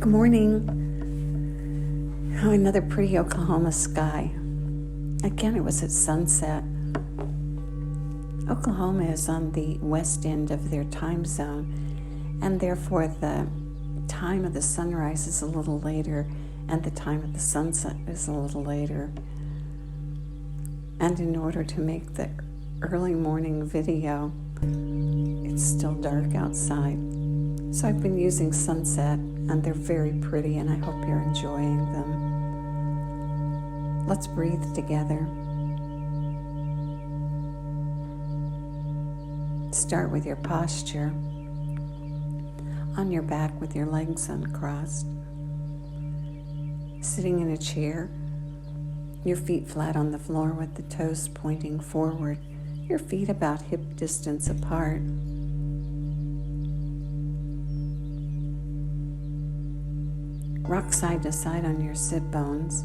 Good morning. Oh, another pretty Oklahoma sky. Again, it was at sunset. Oklahoma is on the west end of their time zone, and therefore the time of the sunrise is a little later and the time of the sunset is a little later. And in order to make the early morning video, it's still dark outside. So I've been using sunset, and they're very pretty, and I hope you're enjoying them. Let's breathe together. Start with your posture. On your back with your legs uncrossed. Sitting in a chair, your feet flat on the floor with the toes pointing forward, your feet about hip distance apart. Rock side to side on your sit bones,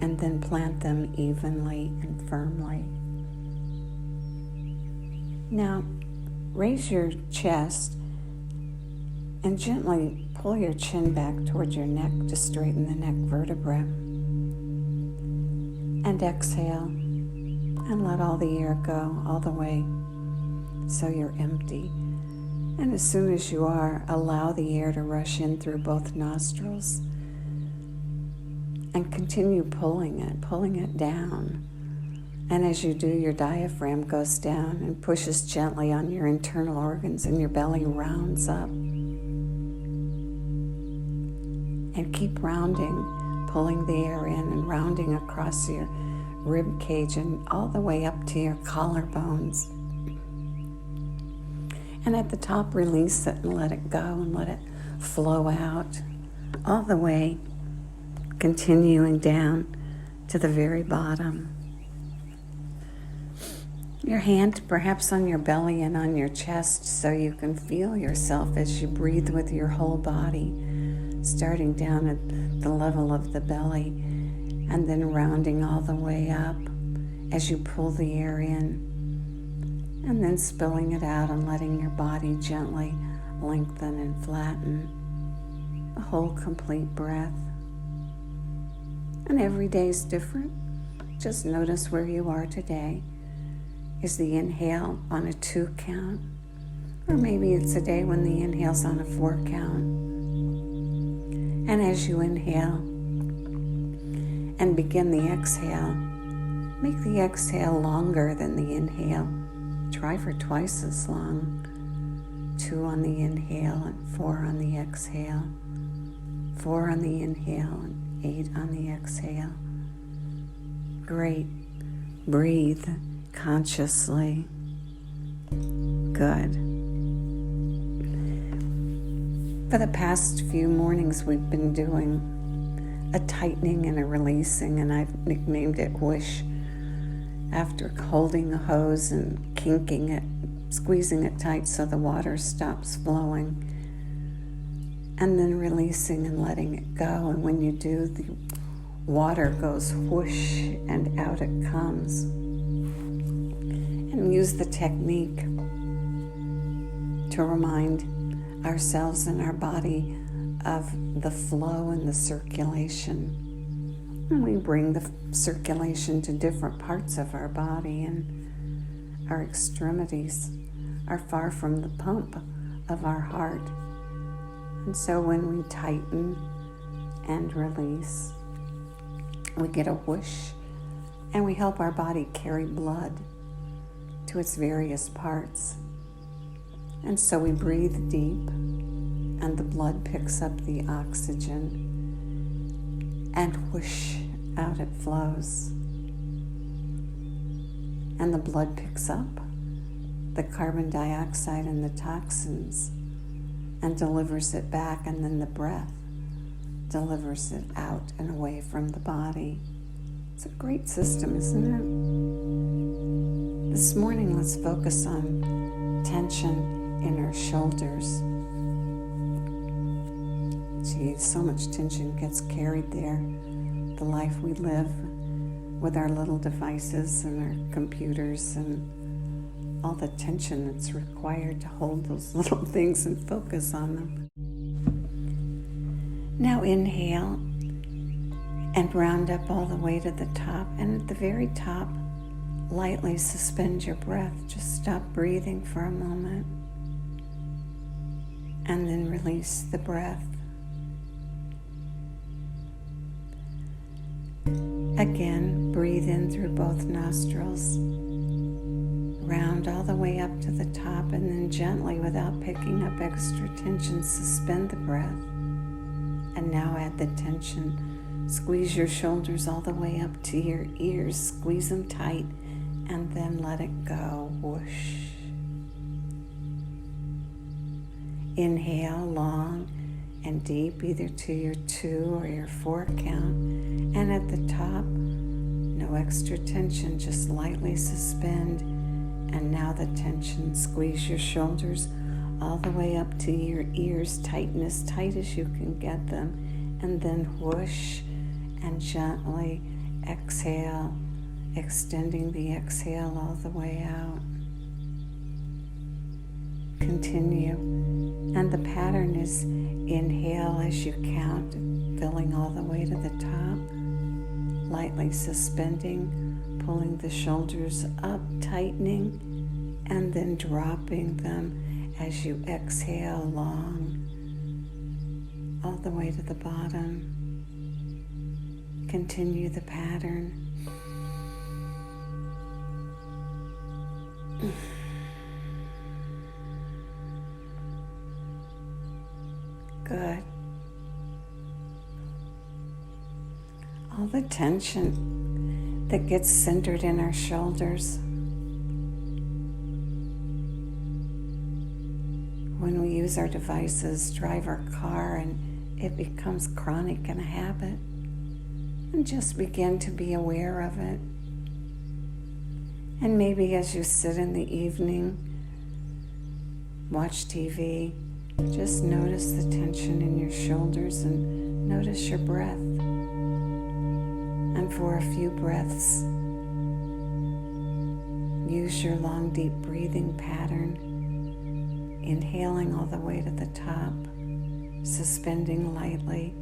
and then plant them evenly and firmly. Now, raise your chest and gently pull your chin back toward your neck to straighten the neck vertebra. And exhale, and let all the air go all the way so you're empty. And as soon as you are, allow the air to rush in through both nostrils. And continue pulling it down. And as you do, your diaphragm goes down and pushes gently on your internal organs, and your belly rounds up. And keep rounding, pulling the air in and rounding across your rib cage and all the way up to your collarbones. And at the top, release it and let it go and let it flow out all the way, continuing down to the very bottom. Your hand perhaps on your belly and on your chest so you can feel yourself as you breathe with your whole body, starting down at the level of the belly and then rounding all the way up as you pull the air in, and then spilling it out and letting your body gently lengthen and flatten. A whole complete breath. And every day is different. Just notice where you are today. Is the inhale on a 2 count? Or maybe it's a day when the inhale's on a 4 count. And as you inhale and begin the exhale, make the exhale longer than the inhale. Try for twice as long. 2 on the inhale and 4 on the exhale. 4 on the inhale and 8 on the exhale. Great. Breathe consciously. Good. For the past few mornings, we've been doing a tightening and a releasing, and I've nicknamed it whoosh. After holding a hose and kinking it, squeezing it tight so the water stops flowing, and then releasing and letting it go. And when you do, the water goes whoosh and out it comes. And use the technique to remind ourselves and our body of the flow and the circulation. And we bring the circulation to different parts of our body, and our extremities are far from the pump of our heart. And so when we tighten and release, we get a whoosh, and we help our body carry blood to its various parts. And so we breathe deep, and the blood picks up the oxygen, and whoosh, out it flows. And the blood picks up the carbon dioxide and the toxins and delivers it back, and then the breath delivers it out and away from the body. It's a great system, isn't it? This morning, let's focus on tension in our shoulders. Geez, so much tension gets carried there. The life we live with our little devices and our computers and all the tension that's required to hold those little things and focus on them. Now inhale and round up all the way to the top. And at the very top, lightly suspend your breath. Just stop breathing for a moment. And then release the breath. Again, breathe in through both nostrils. Round all the way up to the top, and then gently, without picking up extra tension, suspend the breath. And now add the tension. Squeeze your shoulders all the way up to your ears. Squeeze them tight, and then let it go. Whoosh. Inhale long and deep, either to your 2 or your 4 count. And at the top, no extra tension, just lightly suspend. And now the tension. Squeeze your shoulders all the way up to your ears, tighten as tight as you can get them. And then whoosh, and gently exhale, extending the exhale all the way out. Continue. And the pattern is inhale as you count, filling all the way to the top, lightly suspending, pulling the shoulders up, tightening, and then dropping them as you exhale long, all the way to the bottom. Continue the pattern. Good. All the tension that gets centered in our shoulders when we use our devices, drive our car, and it becomes chronic and a habit. And just begin to be aware of it. And maybe as you sit in the evening, watch TV, just notice the tension in your shoulders and notice your breath. And for a few breaths, use your long, deep breathing pattern, inhaling all the way to the top, suspending lightly,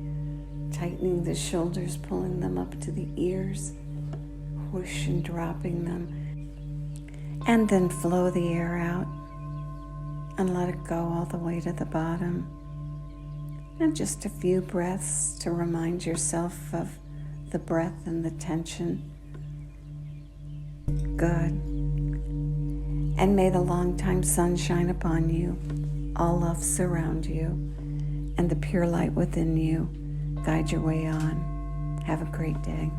tightening the shoulders, pulling them up to the ears, whoosh, and dropping them. And then flow the air out and let it go all the way to the bottom. And just a few breaths to remind yourself of the breath and the tension. Good. And may the long-time sun shine upon you, all love surround you, and the pure light within you guide your way on. Have a great day.